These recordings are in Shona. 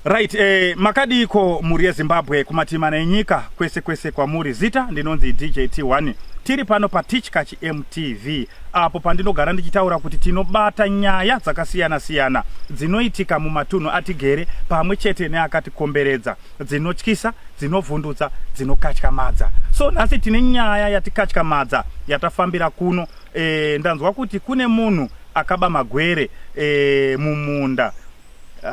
Right, makadiko muri yeZimbabwe kumatima nenyika kwese kwa muri zita ndinonzi DJT1 tiri pano pa Teachkach MTV apo pandinogara ndichitaura kuti tinobata nyaya dzakasiyana dzinoitika mumatunhu atigere pamwe chete neakatikomberedza dzinotyisa dzinovhundutsa dzinokatyamadza. So nhasi tine nyaya yatikatyamadza yatafambira kuno ndanzwa kuti kune munhu akaba magwere mumunda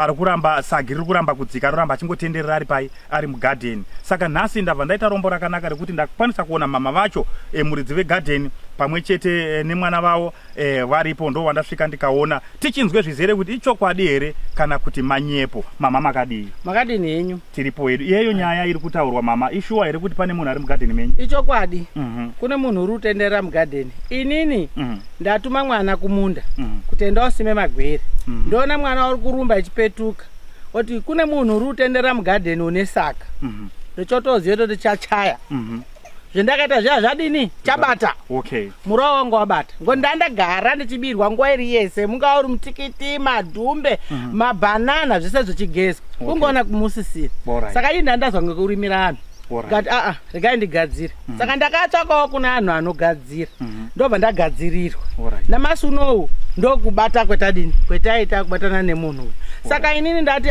arikuramba sagi ririkuramba kudzika roramba achingotenderera ari pai ari mugarden. Saka nhasi ndabva ndaita rombo rakanaka rekuti ndakwanisa kuona mama vacho muridzi vegarden pamwe chete nemwana vavo varipo, ndo wandasvika ndikaona tichinzwe zvizere kuti ichokwadi here kana kuti manyepo. Mama makadii? Makadini henyu tiripo hedu. Iyeyo nyaya iri kutaurwa mama ishuwa here kuti pane munhu ari mugarden menyu? Ichokwadi. Kune munhu uri kutenderera mugarden. Inini ndatuma mwana kumunda kuti enda usime magwere. Ndona mwana uri kurumba ichipetuka oti kune munhu uri kutenderera mugarden une saka. Ndochotoziva kuti chachaya. Zvendakaita zviya zvadini chabata. Okay. Murova wangu wabata. Ngondandagara ndichibirwa nguva iri yese, munga uri mutikiti, madhumbe, mabanana zvese zvichigezwa. Kungoona kumusisira. Saka ini ndandazwa ngekurimira anhu. Ngati regai ndigadzire. Saka ndakatsvakawo kuna anhu anogadzira. Ndobva ndagadzirirwa. Namasi unowu ndokubata kwetadini kwetaita kubatana nemunhu. Saka inini ndati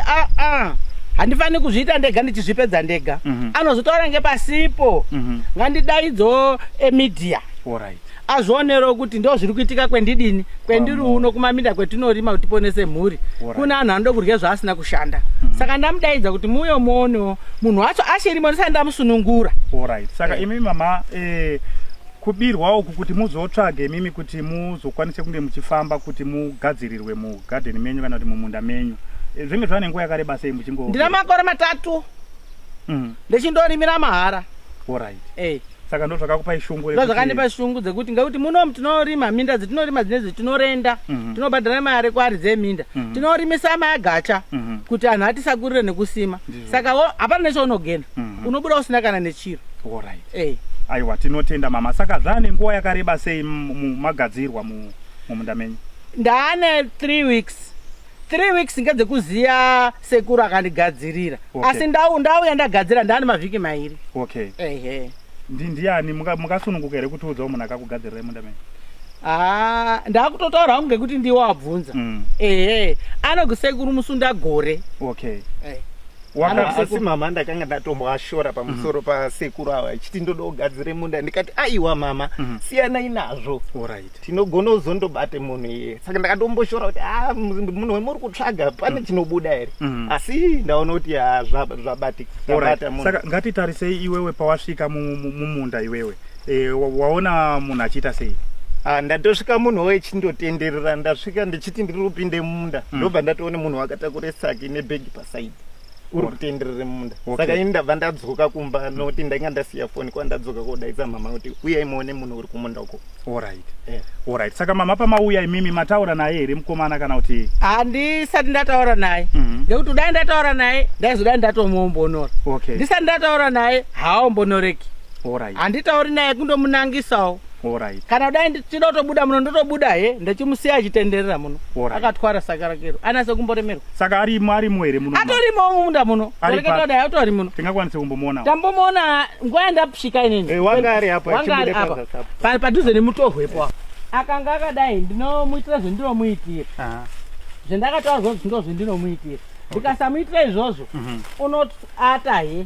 handifani kuzviita ndega ndichizvipedza ndega. Anozotaura ngepasipo. Ngandidaidzo emedia azvionero kuti ndo zviri kuitika kwendidini kwendiri uno kumaminda kwetinorima kuti tiponese mhuri. Kuna anhu anoda kurya zvaasina kushanda. Saka ndamudaidza kuti muyo muonewo munhu wacho achirimo ndisati ndamusunungura. Saka imi mama kubirwa uku kuti muzotsvage mimi kuti muzokwanise kunge muchifamba kuti mugadzirirwe mugarden menyu kana kuti mumunda menyu, zvinge zvane nguva yakareba sei muchingo? Ndina makore 3 ndechindorimira mahara. Saka ndo zvakakupa ishungu? Ndo zvakandipa ishungu dzekuti ngekuti munomu tinorima minda dzetinorima dzinedzi tinorenda, tinobhadhara mari kwari dzeminda, tinorimisa magacha kuti anhu atisakurire nekusima. Saka hapana nechaunogena, unobuda usina kana nechiro. Aiwa, tinotenda mama. Saka zvane nguva yakareba sei magadzirwa mumunda menyu? Ndaane 3 weeks. 3 weeks ngedzekuziya sekuru akandigadzirira. Asi ndau yandagadzira ndaane mavhiki 2. Ndiani mukasununguka here kuti udzawo munhu akakugadzirira munda menyu? Ndakutotaura hangu ngekuti ndiwo wabvunza. Anogusekuru musunda gore. Asi mama ndakanga ndatombashora pamusoro pasekuru ava achiti ndoda kugadzire munda, ndikati aiwa mama siyanai nazvo, tinogona kuzondobate munhu iye. Saka ndakatomboshora kuti munhu wemuri kutsvaga pane chinobuda here, asi ndaona kuti zvabatika munhu. Saka ngatitarisei iwewe pawasvika mumunda iwewe, waona munhu achiita sei? Ndatosvika munhu wechindotenderera, ndasvika ndichiti ndiri kupinde mumunda ndobva ndatoone munhu wakatakure saki nebhegi pasaidi uri kutenderere munda. Saka ini ndabva ndadzoka kumba nokuti ndainga ndasiya foni kwandadzoka kodaidza mama kuti uyai muone munhu uri kumunda uko. Alright. Saka mama pamauya imimi mataura naye here mukomana kana kuti? Handisati ndataura naye ngekuti dai ndataura naye ndaizodai ndatomuombonora. Ndisati ndataura naye haombonoreki. Handitauri naye kundomunangisawo. Kana dai ndichida kutobuda muno ndotobuda ndechimusiya achitenderera muno. Akatwara saka rakero anase kumboremerwa. Saka arimo here muno? Atorimo mumunda muno. Reketa dai atori muno. Tingakwanisa kumbomuona? Tambomuona nguva ndapsvika inini. Wanga ari apa chimude padhuze nemutohwepo. Akanga akadai ndinomuitira zvendinomuitira. Zvendakataurwa kuti ndo zvendinomuitira. Ndikasamuitira izvozvo unoti atahe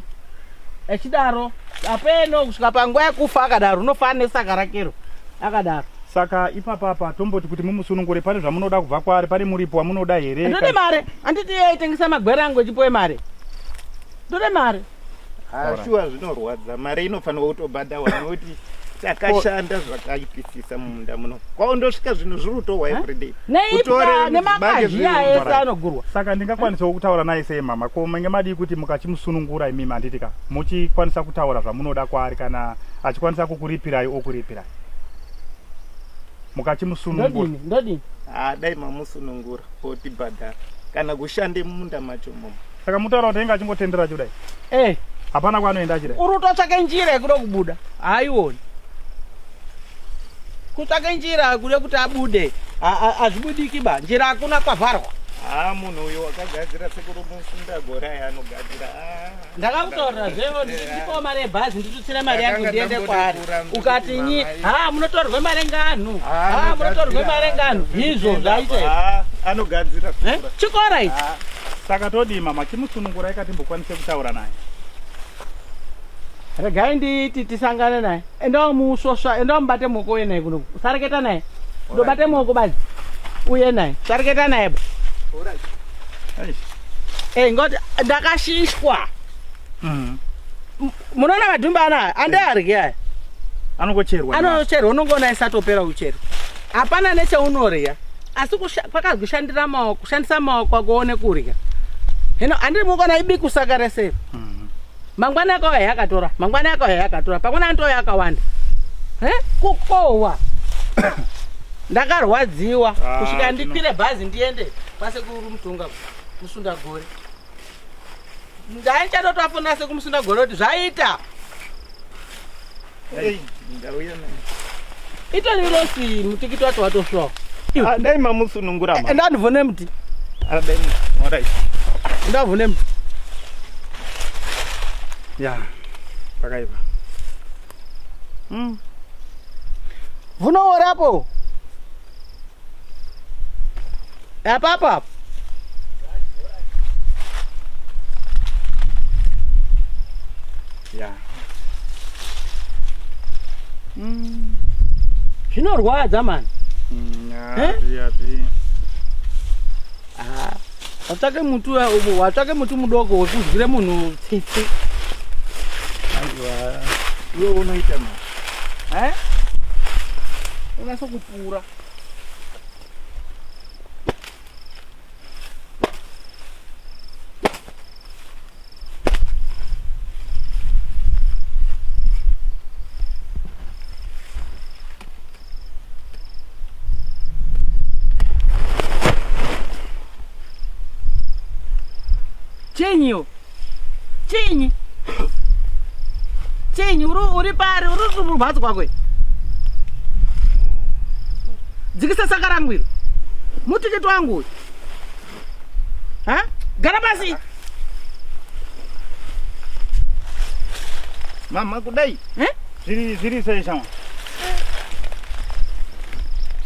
echidaro apeno kusvika panguva yekufa akadaro unofanira saka rakero akadaro. Saka ipapapa tomboti kuti mumusunungure pane zvamunoda kubva kwari, pane muripo wamunoda here? Ndode mare. Handiti yaitengesa magwere angu echipuwe mare. Ndode mare. Shuwa zvinorwadza, mare inofanirwa kutobhadharwa nokuti takashanda zvakaipisisa mumunda muno. Kwaundosvika zvinhu zviri kutorwa everyday. Nemakazhiya ese anogurwa. Saka ndingakwanisawo kutaura naye sei mama? Ko mange madi kuti mukachimusunungura imimi handitika muchikwanisa kutaura zvamunoda kwaari kana achikwanisa kukuripirai okuripirai? Mukachimusunungura. Ndodini? Dai mamusunungura otibhadhara kana kushande mumunda macho momo. Saka mutaura kuti enga achingotendera chudai? Hapana kwaanoenda achidai? Uri kutotsvake njira yekuda kubuda. Haioni. Kutsvake njira kude kuti abude azvibudiki ba, njira hakuna kwavharwa. munhu uyo wakagadzira sekuru musunda gora yaanogadzira. Ndakakutaurira zvevo ndipo mari yebhazi nditutsire mari yangu ndiende kwaari. Ukati nyi, munotorwe mari ngano. Munotorwe mari ngano. Izvo zvaita here. Anogadzira. Chikora ichi. Saka todi mama chimusunungura ikatimbokwanise kutaura naye. Regai nditi tisangane naye. Enda musosva, enda mubate muoko uye naye kuno. Usareketa naye. Ndobate muoko badzi. Uye naye. Usareketa naye. Ngoti ndakashishwa. Munoona madhumba anaya andarye aya. Anongocherwa. Anocherwa unongoona isatopera uchero. Hapana necheunorya. Asi kwakazoshandira maoko, kushandisa maoko akuone kurya. Hino andiri mukona ibikusakare sei. Mangwana yako yakatora, mangwana yako yakatora. Pakuna ndo yakawanda. Kukowa. Ndakarwadziwa kusvika ndikwire bhazi ndiende kwasekuru Mutunga Musunda Gore. Ndaichadotafunda sekumusunda Gore kuti zvaita. Itori rosi mutikiti wacho watosvawo. Dai mamusunungura mama. Ndandivhune muti. Dai. Alright. Ndavhune muti. Ya. Pakaipa. Vunoworapo. Apapa. Ya. Zvinorwadza mani. Watsvake muti watsvake muti mudoko wekuzwire munhu tsitsi. Iwe unoita mani. Unase kupura. Chinyi. Chinyi uri pari uri kumbatso kwakwe. Dzikisa saka rangu iri. Mutikiti wangu uyu. Gara pasi. Mama kudai. Zviri sei shama.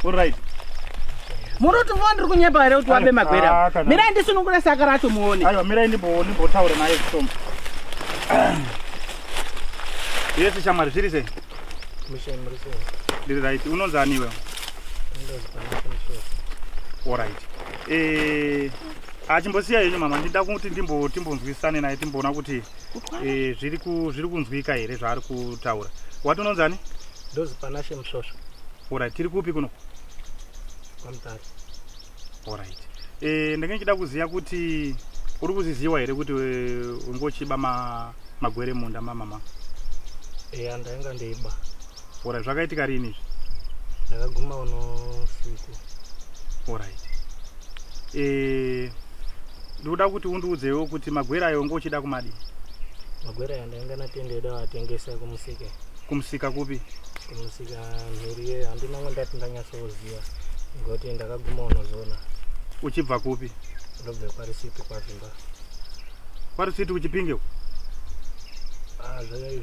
All right. Munoti ndiri kunyepa here kuti wabe magwera. Mirai ndisunungure saka racho muone. Aiwa mirai ndimbotaura naye kutomba. Yesi shamari zviri sei? Ndiri right. Unonzi ani iwe? All right. Achimbosiya yenyu mama ndida kuti timbonzwisane naye timboona kuti zviri kunzwika here zvaari kutaura. Wati unonzi ani? Ndozi Panashe Musosva. All right. Tiri kupi kuno? Kwamutare. All right. Ndenge nchida kuziya kuti uri kuziziwa here kuti ungochiba magwere munda mama. Ndainga ndeiba. All right. Zvakaitika rini? Ndakaguma uno usiku. All right. Ndoda kuti undiudzewo kuti magwere ayo ngochida kumadi. Magwere aya ndainga natendeda watengesa kumusika. Kumusika kupi? Kumusika nhuri handina ngondati ndanyatsoziva. Ngoti ndakaguma unozona. Uchibva kupi? Ndobve kwaRisipi kwaVimba. KwaRisipi kuChipinge?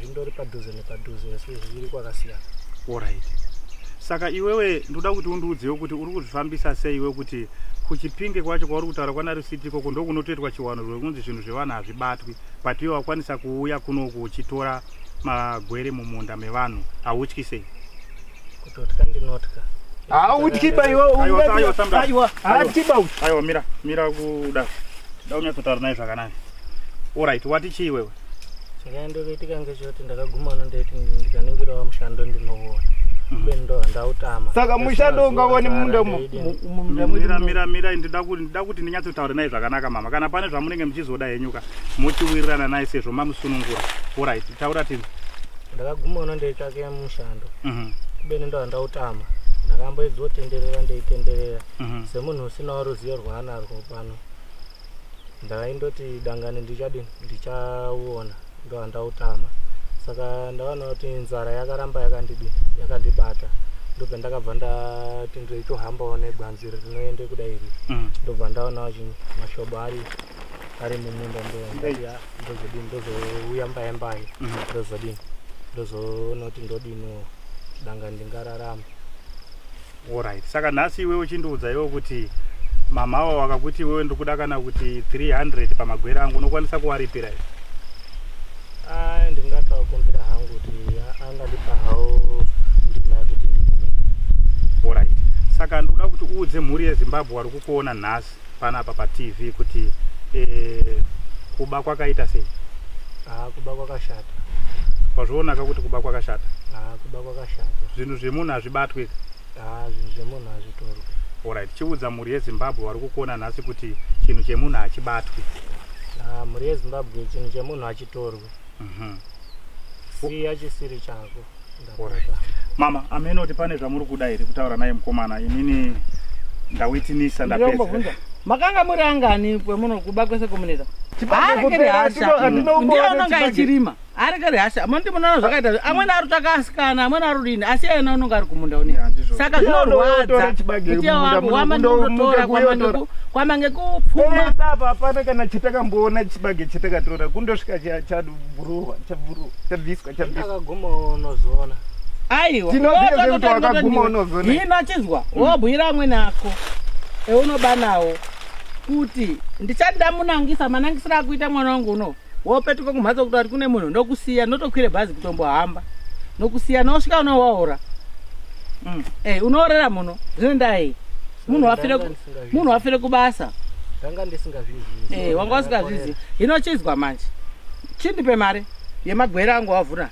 Zvindori padhuze nepadhuze asi zviri kwakasiyana. All right. Saka iwewe ndoda kuti undiudzewo kuti uri kuzvifambisa sei iwe kuti kuChipinge kwacho kwauri kutaura kwaNaRisipi koko ndokunotoitwa chiwano zvekunzi zvinhu zvevanhu hazvibatwi, but iwe wakwanisa kuuya kunoku uchitora magwere mumunda mevanhu. Hautyi sei? Kutotya ndinotya. Utyiba iwe. Atyiba. Aiwa mira kuda. Da unyatsotaura naye zvakanaka. All right. Wati chii iwewe? Chakaendokuitika ngechoti ndakaguma nondeiti ndikaningirawo mushando ndinouona. Kubeni ndo handautama. Saka mushando ungaone munda mira ndida kuti ndinyatsotaura naye zvakanaka mama. Kana pane zvamunenge muchizoda henyuka muchiwirirana naye sezvo mamusunungura. All right. Taura tini. Ndakaguma uno ndeitsvake mushando. Kubeni ndo handautama. Ndakamboidzotenderera ndeitenderera. Semunhu usinawo ruzivo rwaanarwo pano. Ndakaindoti dangani ndichauona ndo handautama. Saka ndaona kuti nzara yakaramba yakandibata. ndobva ndakabva ndati ndoitohambawo negwanzi rinoende kudai iri ndobva ndaonawo mashobo ari mumunda ndozouya mbayambayi ndozoona kuti ndodino danga ndingararama. Alright, saka nhasi iwe uchindiudza iwo kuti mamawo wakakuti iwewe ndikuda kana kuti 300 pamagwere angu unokwanisa kuwaripira here? Ndingatakumbira hangu kuti angandipa hawo ndima yekuti ndidini. Alright, saka ndikuda kuti uudze mhuri yeZimbabwe vari kukuona nhasi panapa paTV kuti kuba kwakaita sei? Kuba kwakashata. Wazvionaka kuti kuba kwakashata? Kuba kwakashata. Zvinhu zvemunhu hazvibatwi? Zvinhu zvemunhu hazvitorwi. Alright, chiudza mhuri yeZimbabwe vari kukuona nhasi kuti chinhu chemunhu hachibatwi. Mhuri yeZimbabwe chinhu chemunhu hachitorwi. Siya chisiri chako. Mama, amenoti pane zvamuri kuda here kutaura naye mukomana? Inini ndauitinisa ndapedza. Makanga muri angani kwemuno kuba kwese komunita? Arekere hasha. Ndiyo unonga ichirima. Arekere hasha. Mundi munoona zvakaita. Amweni ari kutsvaka asikana, amweni ari kudini. Asi yena unonga ari kumunda une. Saka zvinorwadza. Kuti wangu wamandotora kwama ngekupfuma. Apa hapana kana chatakamboona chibage chatakatora kundosvika chabvuruwa, chabviswa. Akaguma unozoona. Aiwa. Tinoziva kuti wakaguma unozoona. Hino chizwa. Wobhuira amweni ako. Eunoba nawo. Kuti ndichadamunangisa manangisira akuita mwana wangu uno wopetuka kumhatso kuti kune munhu ndokusiya notokwire bhazi kutombohamba nokusiya nosvika unowaora unoorera muno zvinendai munhu wafire kubasa zvanga ndisingazvizivi wanga usingazvizivi. Hino chizwa manje chindipe mare yemagwere angu wavhura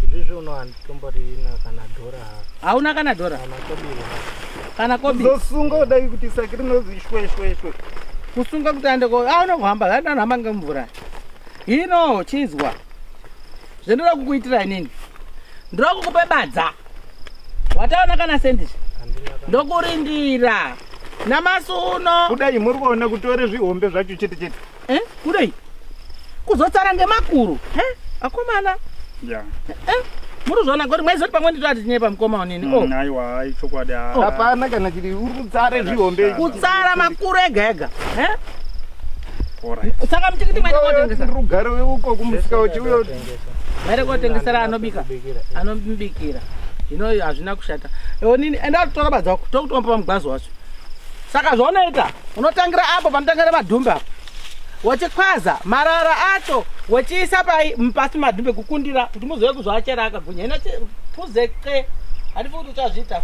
izvizvi uno handitomborina kana dhora hauna kana dhora kana kobi zosunga kudai kuti saki rinozi shwe kusunga kuti andeko aunokuhamba zvandanhamba ngemvura. Hino chizwa zvendoda kukuitira inini ndoda kukupe badza wataona kana sendisi ndokurindira namasuno kudai muri kuona kutore zvihombe zvacho chete kudai kuzotsara ngemakuru akomana muruzvona kuti mwaizoti pamwe nditoti tinyepa mukoma unini aiwa chokwadi hapana kana chiri uri kutsara zvihombe kutsara makuru ega ega saka muchikiti mwaitotengesa rugare weuko kumusika uchiuya maire kotengesera anobikira. Hino hazvina kushata nini enda kutora badza wako tokutomba pamugwazi wacho. Saka zvaunoita unotangira apo panotangira madhumbe apo wachikwaza marara acho wachiisa pasi madhumbe kukundira kuti muzoe kuzvachera akagwinya. Hino puzeke hatifuti uchazviita.